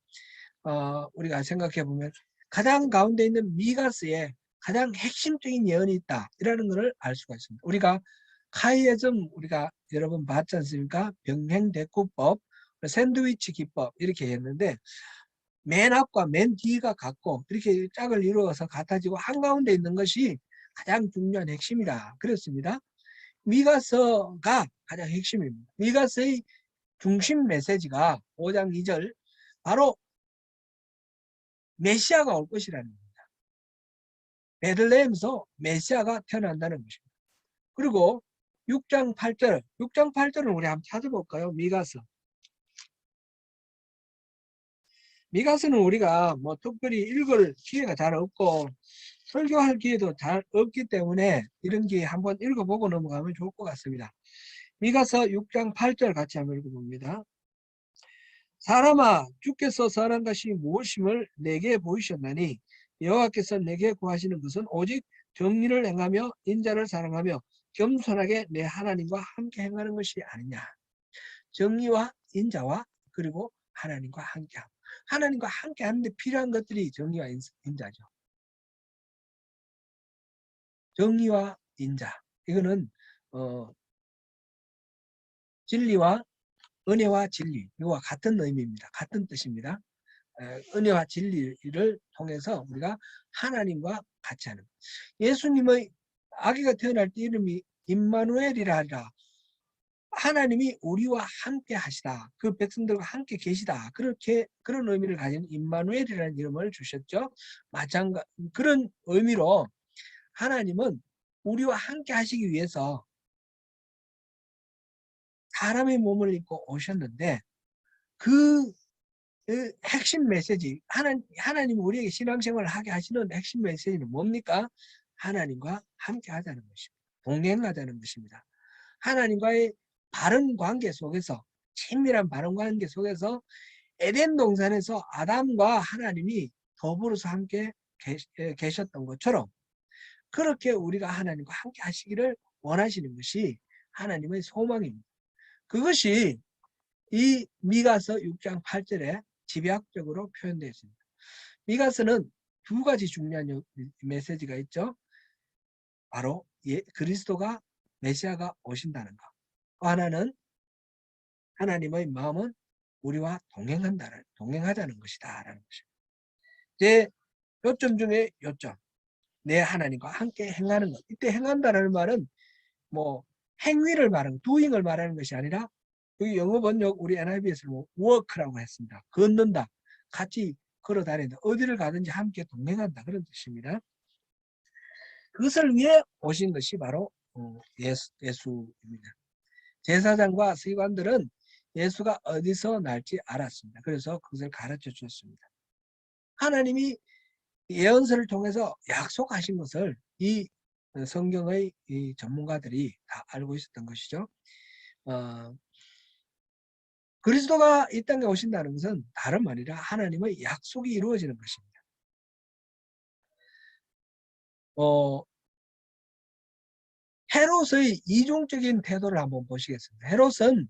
우리가 생각해 보면 가장 가운데 있는 미가스에 가장 핵심적인 예언이 있다 이라는 것을 알 수가 있습니다. 우리가 카이에즘 우리가 여러분 봤지 않습니까? 병행대꾸법, 샌드위치 기법 이렇게 했는데 맨 앞과 맨 뒤가 같고 이렇게 짝을 이루어서 같아지고 한가운데 있는 것이 가장 중요한 핵심이다 그랬습니다. 미가서가 가장 핵심입니다. 미가서의 중심 메시지가 5장 2절 바로 메시아가 올 것이라는 겁니다. 베들레헴에서 메시아가 태어난다는 것입니다. 그리고 6장 8절을 우리 한번 찾아볼까요? 미가서는 우리가 뭐 특별히 읽을 기회가 잘 없고 설교할 기회도 잘 없기 때문에 이런 기회 한번 읽어보고 넘어가면 좋을 것 같습니다. 미가서 6장 8절 같이 한번 읽어봅니다. 사람아, 주께서 선한 것이 무엇임을 내게 보이셨나니 여호와께서 내게 구하시는 것은 오직 정의를 행하며 인자를 사랑하며 겸손하게 내 하나님과 함께 행하는 것이 아니냐. 정의와 인자와 그리고 하나님과 함께함. 하나님과 함께 하는데 필요한 것들이 정의와 인자죠. 정의와 인자. 이거는 진리와 은혜와 진리. 이거와 같은 의미입니다. 같은 뜻입니다. 은혜와 진리를 통해서 우리가 하나님과 같이 하는. 예수님의 아기가 태어날 때 이름이 임마누엘이라 하리라. 하나님이 우리와 함께 하시다. 그 백성들과 함께 계시다. 그렇게 그런 의미를 가진 임마누엘이라는 이름을 주셨죠. 마찬가지 그런 의미로 하나님은 우리와 함께 하시기 위해서 사람의 몸을 입고 오셨는데 그 핵심 메시지 하나님 우리에게 신앙생활을 하게 하시는 핵심 메시지는 뭡니까? 하나님과 함께 하자는 것입니다. 동행하자는 것입니다. 하나님과의 바른 관계 속에서 친밀한 바른 관계 속에서 에덴 동산에서 아담과 하나님이 더불어서 함께 계셨던 것처럼 그렇게 우리가 하나님과 함께 하시기를 원하시는 것이 하나님의 소망입니다. 그것이 이 미가서 6장 8절에 집약적으로 표현되어 있습니다. 미가서는 두 가지 중요한 메시지가 있죠. 바로 그리스도가 메시아가 오신다는 것. 또 하나는 하나님의 마음은 우리와 동행하자는 것이다 라는 것입니다. 제 요점 중에 요점. 내 하나님과 함께 행하는 것. 이때 행한다는 말은 뭐 행위를 말하는 doing을 말하는 것이 아니라 그 영어 번역 우리 NIV에서는 work라고 했습니다. 걷는다. 같이 걸어 다닌다. 어디를 가든지 함께 동행한다. 그런 뜻입니다. 그것을 위해 오신 것이 바로 예수입니다. 제사장과 서기관들은 예수가 어디서 날지 알았습니다. 그래서 그것을 가르쳐 주었습니다. 하나님이 예언서를 통해서 약속하신 것을 이 성경의 이 전문가들이 다 알고 있었던 것이죠. 그리스도가 이 땅에 오신다는 것은 다름 아니라 하나님의 약속이 이루어지는 것입니다. 헤롯의 이중적인 태도를 한번 보시겠습니다. 헤롯은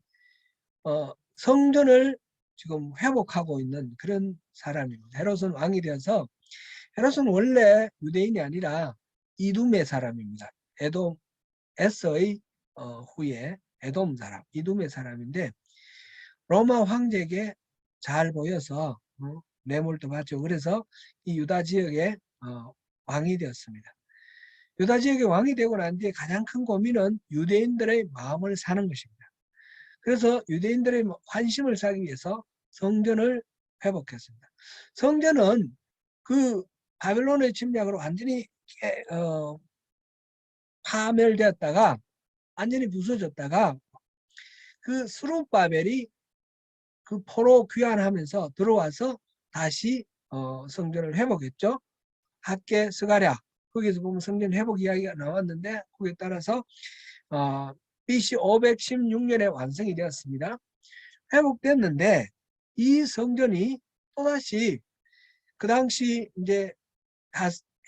성전을 지금 회복하고 있는 그런 사람입니다. 헤롯은 왕이 되어서 헤롯은 원래 유대인이 아니라 이둠의 사람입니다. 에서의 후에 에돔 사람, 이둠의 사람인데 로마 황제에게 잘 보여서 뇌물도 받죠. 그래서 이 유다 지역의 왕이 되었습니다. 유다 지역의 왕이 되고 난 뒤에 가장 큰 고민은 유대인들의 마음을 사는 것입니다. 그래서 유대인들의 환심을 사기 위해서 성전을 회복했습니다. 성전은 그 바벨론의 침략으로 완전히 파멸되었다가 완전히 부서졌다가 그 스룹바벨이 그 포로 귀환하면서 들어와서 다시 성전을 회복했죠. 학계 스가랴 거기서 보면 성전 회복 이야기가 나왔는데 거기에 따라서 BC 516년에 완성이 되었습니다. 회복됐는데 이 성전이 또다시 그 당시 이제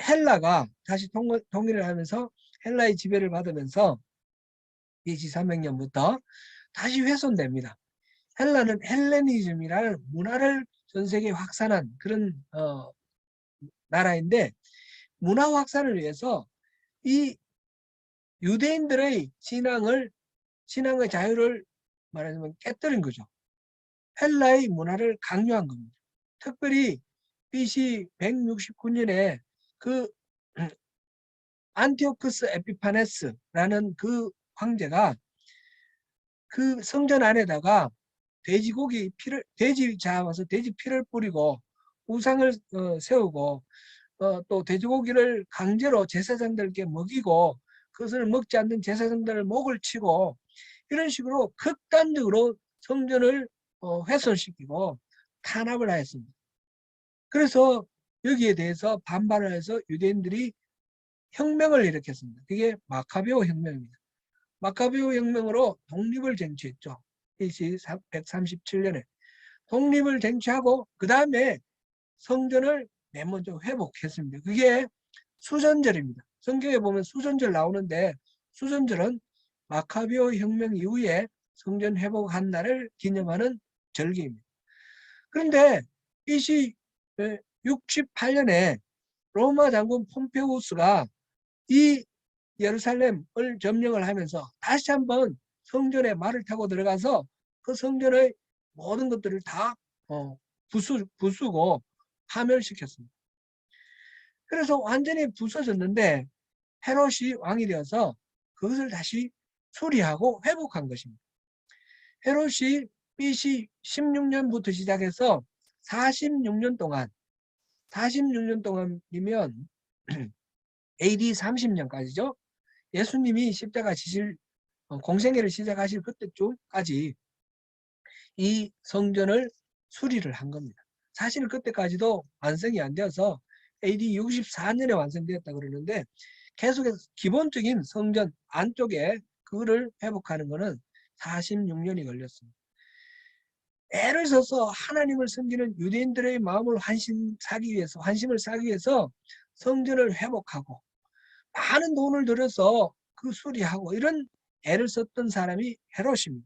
헬라가 다시 통일을 하면서 헬라의 지배를 받으면서 BC 300년부터 다시 훼손됩니다. 헬라는 헬레니즘이라는 문화를 전 세계에 확산한 그런 나라인데 문화 확산을 위해서 이 유대인들의 신앙의 자유를 말하자면 깨뜨린 거죠. 헬라의 문화를 강요한 겁니다. 특별히 BC 169년에 그 안티오쿠스 에피파네스라는 그 황제가 그 성전 안에다가 돼지 잡아서 돼지 피를 뿌리고 우상을 세우고 또 돼지고기를 강제로 제사장들께 먹이고 그것을 먹지 않는 제사장들을 목을 치고 이런 식으로 극단적으로 성전을 훼손시키고 탄압을 하였습니다. 그래서 여기에 대해서 반발을 해서 유대인들이 혁명을 일으켰습니다. 그게 마카베오 혁명입니다. 마카베오 혁명으로 독립을 쟁취했죠. BC 137년에 독립을 쟁취하고 그 다음에 성전을 맨 먼저 회복했습니다. 그게 수전절입니다. 성경에 보면 수전절 나오는데 수전절은 마카베오 혁명 이후에 성전 회복한 날을 기념하는 절기입니다. 그런데 BC 68년에 로마 장군 폼페우스가 이 예루살렘을 점령을 하면서 다시 한번 성전에 말을 타고 들어가서 그 성전의 모든 것들을 다 부수고 파멸시켰습니다. 그래서 완전히 부서졌는데 헤롯이 왕이 되어서 그것을 다시 수리하고 회복한 것입니다. 헤롯이 BC 16년부터 시작해서 46년 동안이면 AD 30년까지죠. 예수님이 십자가 지실 공생애를 시작하실 그때쯤까지 이 성전을 수리를 한 겁니다. 사실 그때까지도 완성이 안 되어서 AD 64년에 완성되었다 그러는데 계속해서 기본적인 성전 안쪽에 그거를 회복하는 것은 46년이 걸렸습니다. 애를 써서 하나님을 섬기는 유대인들의 마음을 환심을 사기 위해서 성전을 회복하고 많은 돈을 들여서 그 수리하고 이런 애를 썼던 사람이 헤롯입니다.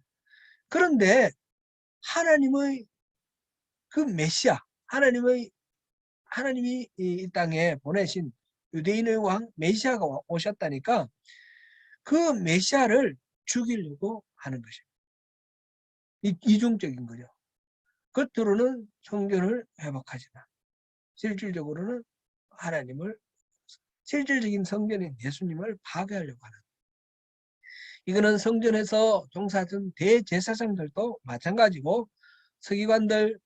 그런데 하나님의 그 메시아, 하나님이 이 땅에 보내신 유대인의 왕 메시아가 오셨다니까 그 메시아를 죽이려고 하는 것입니다. 이중적인 거죠. 겉으로는 성전을 회복하지만 실질적으로는 실질적인 성전인 예수님을 파괴하려고 하는 거예요. 이거는 성전에서 종사하던 대제사장들도 마찬가지고 서기관들,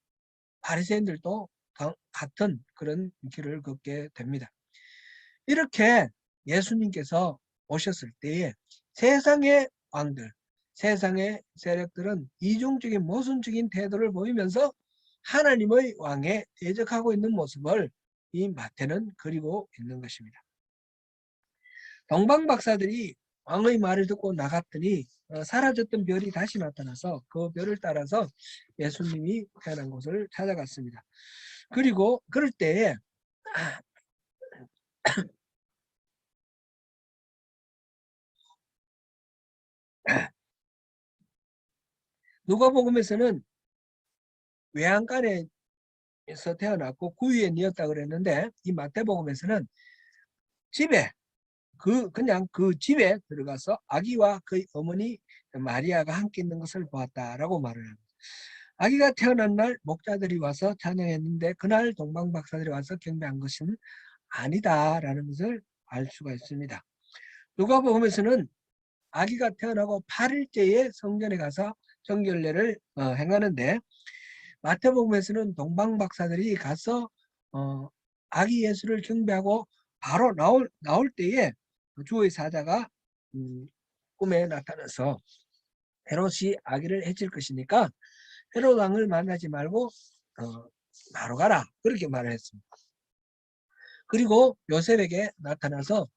바리새인들도 같은 그런 길을 걷게 됩니다. 이렇게 예수님께서 오셨을 때에 세상의 왕들, 세상의 세력들은 이중적인 모순적인 태도를 보이면서 하나님의 왕에 대적하고 있는 모습을 이 마태는 그리고 있는 것입니다. 동방박사들이 왕의 말을 듣고 나갔더니 사라졌던 별이 다시 나타나서 그 별을 따라서 예수님이 태어난 곳을 찾아갔습니다. 그리고 그럴 때에 누가복음에서는 외양간에서 태어났고 구유에 뉘었다 그랬는데 이 마태복음에서는 그냥 그 집에 들어가서 아기와 그의 어머니 마리아가 함께 있는 것을 보았다라고 말을 합니다. 아기가 태어난 날 목자들이 와서 찬양했는데 그날 동방박사들이 와서 경배한 것은 아니다라는 것을 알 수가 있습니다. 누가복음에서는 아기가 태어나고 8일째에 성전에 가서 정결례를 행하는데 마태복음에서는 동방박사들이 가서 아기 예수를 경배하고 바로 나올 때에 주의 사자가 꿈에 나타나서 헤롯이 아기를 해칠 것이니까 헤롯 왕을 만나지 말고 바로 가라 그렇게 말을 했습니다. 그리고 요셉에게 나타나서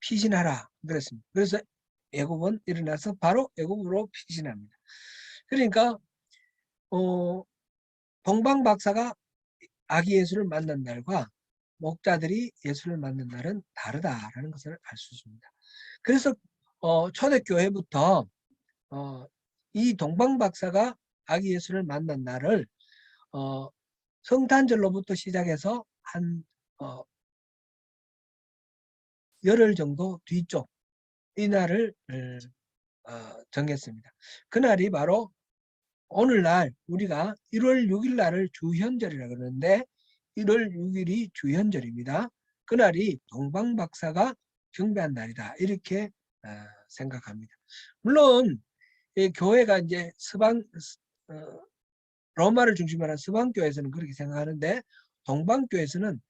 피신하라 그랬습니다. 그래서 애굽은 일어나서 바로 애굽으로 피신합니다. 그러니까 동방박사가 아기 예수를 만난 날과 목자들이 예수를 만난 날은 다르다라는 것을 알 수 있습니다. 그래서 초대교회부터 이 동방박사가 아기 예수를 만난 날을 성탄절로부터 시작해서 한 열흘 정도 뒤쪽 이 날을 정했습니다. 그날이 바로 오늘날 우리가 1월 6일 날을 주현절이라 그러는데 1월 6일이 주현절입니다. 그날이 동방박사가 경배한 날이다. 이렇게 생각합니다. 물론 이 교회가 이제 어, 로마를 중심으로 한 서방교회에서는 그렇게 생각하는데 동방교회에서는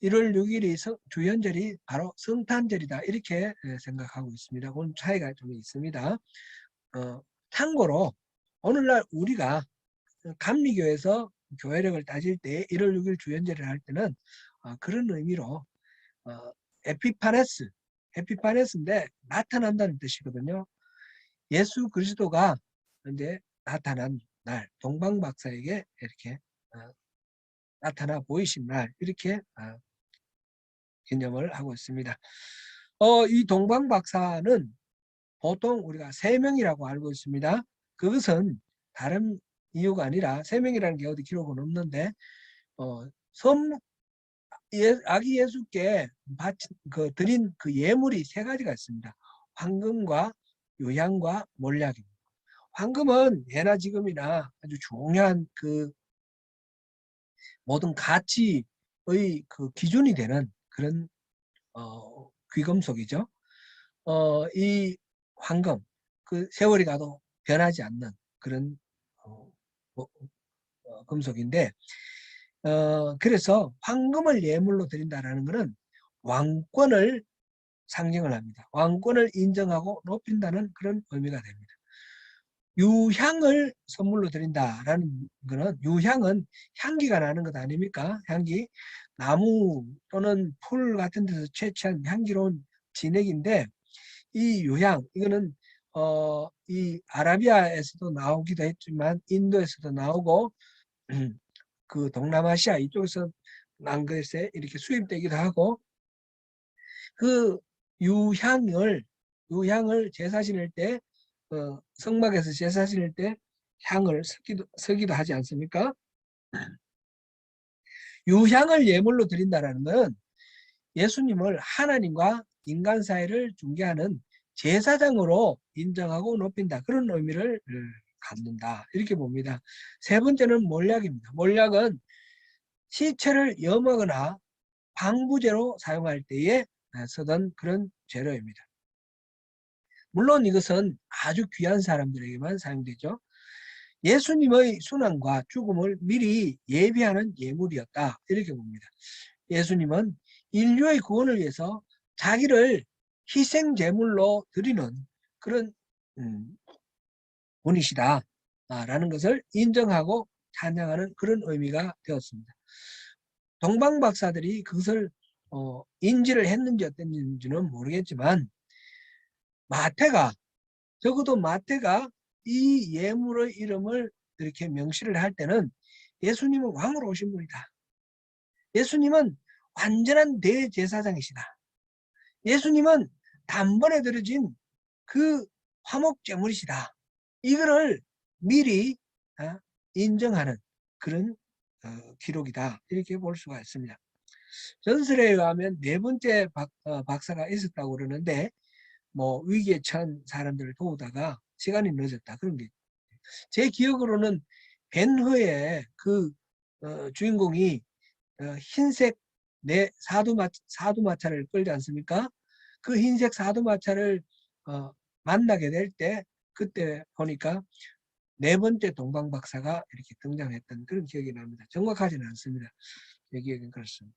1월 6일이 주연절이 바로 성탄절이다 이렇게 생각하고 있습니다. 그건 차이가 좀 있습니다. 참고로 오늘날 우리가 감리교에서 교회력을 따질 때 1월 6일 주연절을 할 때는 그런 의미로 에피파네스인데 나타난다는 뜻이거든요. 예수 그리스도가 이제 나타난 날, 동방박사에게 이렇게 나타나 보이신 날 이렇게 개념을 하고 있습니다. 이 동방박사는 보통 우리가 3명이라고 알고 있습니다. 그것은 다른 이유가 아니라 3명이라는 게 어디 기록은 없는데 아기 예수께 드린 그 예물이 3가지가 있습니다. 황금과 요향과 몰약입니다. 황금은 예나 지금이나 아주 중요한 그 모든 가치의 그 기준이 되는 그런 귀금속이죠. 이 황금, 그 세월이 가도 변하지 않는 그런 금속인데, 그래서 황금을 예물로 드린다라는 것은 왕권을 상징을 합니다. 왕권을 인정하고 높인다는 그런 의미가 됩니다. 유향을 선물로 드린다라는 것은 유향은 향기가 나는 것 아닙니까? 향기, 나무 또는 풀 같은 데서 채취한 향기로운 진액인데 이 유향 이거는 이 아라비아에서도 나오기도 했지만 인도에서도 나오고 그 동남아시아 이쪽에서 난 것에 이렇게 수입되기도 하고 그 유향을 제사 지낼 때 성막에서 제사 지낼 때 향을 쓰기도 하지 않습니까? 유향을 예물로 드린다라는 건 예수님을 하나님과 인간 사이를 중개하는 제사장으로 인정하고 높인다. 그런 의미를 갖는다. 이렇게 봅니다. 3번째는 몰약입니다. 몰약은 시체를 염하거나 방부제로 사용할 때에 쓰던 그런 재료입니다. 물론 이것은 아주 귀한 사람들에게만 사용되죠. 예수님의 순환과 죽음을 미리 예비하는 예물이었다. 이렇게 봅니다. 예수님은 인류의 구원을 위해서 자기를 희생 제물로 드리는 그런 분이시다 라는 것을 인정하고 찬양하는 그런 의미가 되었습니다. 동방 박사들이 그것을 인지를 했는지 어땠는지는 모르겠지만 적어도 마태가 이 예물의 이름을 이렇게 명시를 할 때는 예수님은 왕으로 오신 분이다. 예수님은 완전한 대제사장이시다. 예수님은 단번에 드려진 그 화목제물이시다. 이거를 미리 인정하는 그런 기록이다. 이렇게 볼 수가 있습니다. 전설에 의하면 4번째 박사가 있었다고 그러는데 뭐 위기에 처한 사람들을 도우다가 시간이 늦었다. 그런 게 제 기억으로는 벤허의 그 주인공이 흰색 사두마차를 끌지 않습니까? 그 흰색 사두마차를 만나게 될 때 그때 보니까 4번째 동방박사가 이렇게 등장했던 그런 기억이 납니다. 정확하지는 않습니다. 제 기억은 그렇습니다.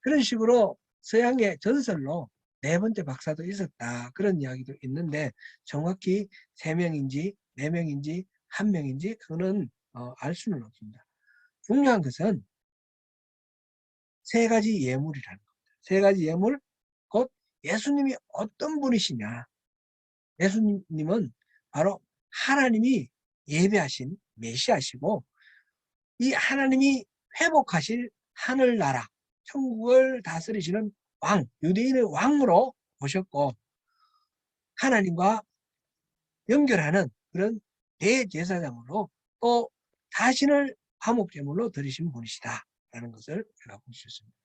그런 식으로 서양의 전설로 4번째 박사도 있었다. 그런 이야기도 있는데 정확히 3명인지 4명인지 1명인지 그거는 알 수는 없습니다. 중요한 것은 3가지 예물이라는 겁니다. 3가지 예물, 곧 예수님이 어떤 분이시냐. 예수님은 바로 하나님이 예배하신 메시아시고 이 하나님이 회복하실 하늘나라, 천국을 다스리시는 왕, 유대인의 왕으로 오셨고 하나님과 연결하는 그런 대제사장으로 또 자신을 화목제물로 드리신 분이시다라는 것을 제가 볼 수 있습니다.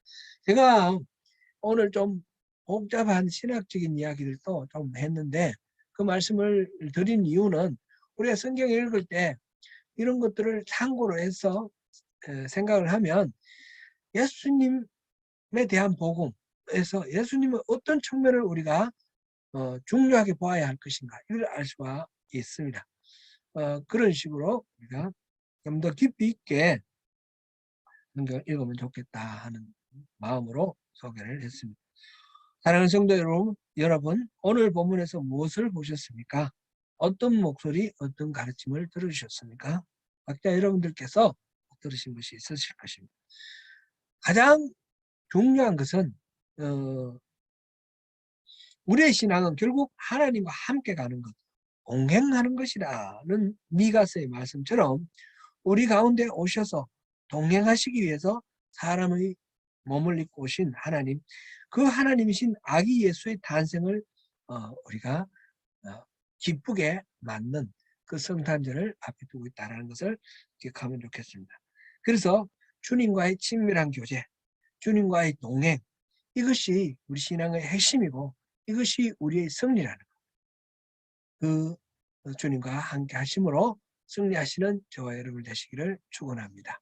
제가 오늘 좀 복잡한 신학적인 이야기들도 좀 했는데 그 말씀을 드린 이유는 우리가 성경 읽을 때 이런 것들을 참고로 해서 생각을 하면 예수님에 대한 복음에서 예수님의 어떤 측면을 우리가 중요하게 보아야 할 것인가, 이걸 알 수가 있습니다. 그런 식으로 우리가 좀 더 깊이 있게 성경을 읽으면 좋겠다 하는 마음으로 소개를 했습니다. 사랑하는 성도 여러분, 오늘 본문에서 무엇을 보셨습니까? 어떤 목소리, 어떤 가르침을 들으셨습니까? 각자 여러분들께서 들으신 것이 있으실 것입니다. 가장 중요한 것은 우리의 신앙은 결국 하나님과 함께 가는 것, 동행하는 것이라는 미가서의 말씀처럼 우리 가운데 오셔서 동행하시기 위해서 사람의 몸을 입고 오신 하나님, 그 하나님이신 아기 예수의 탄생을 우리가 기쁘게 맞는 그 성탄절을 앞에 두고 있다는 것을 기억하면 좋겠습니다. 그래서 주님과의 친밀한 교제, 주님과의 동행, 이것이 우리 신앙의 핵심이고 이것이 우리의 승리라는 것. 그 주님과 함께 하심으로 승리하시는 저와 여러분 되시기를 축원합니다.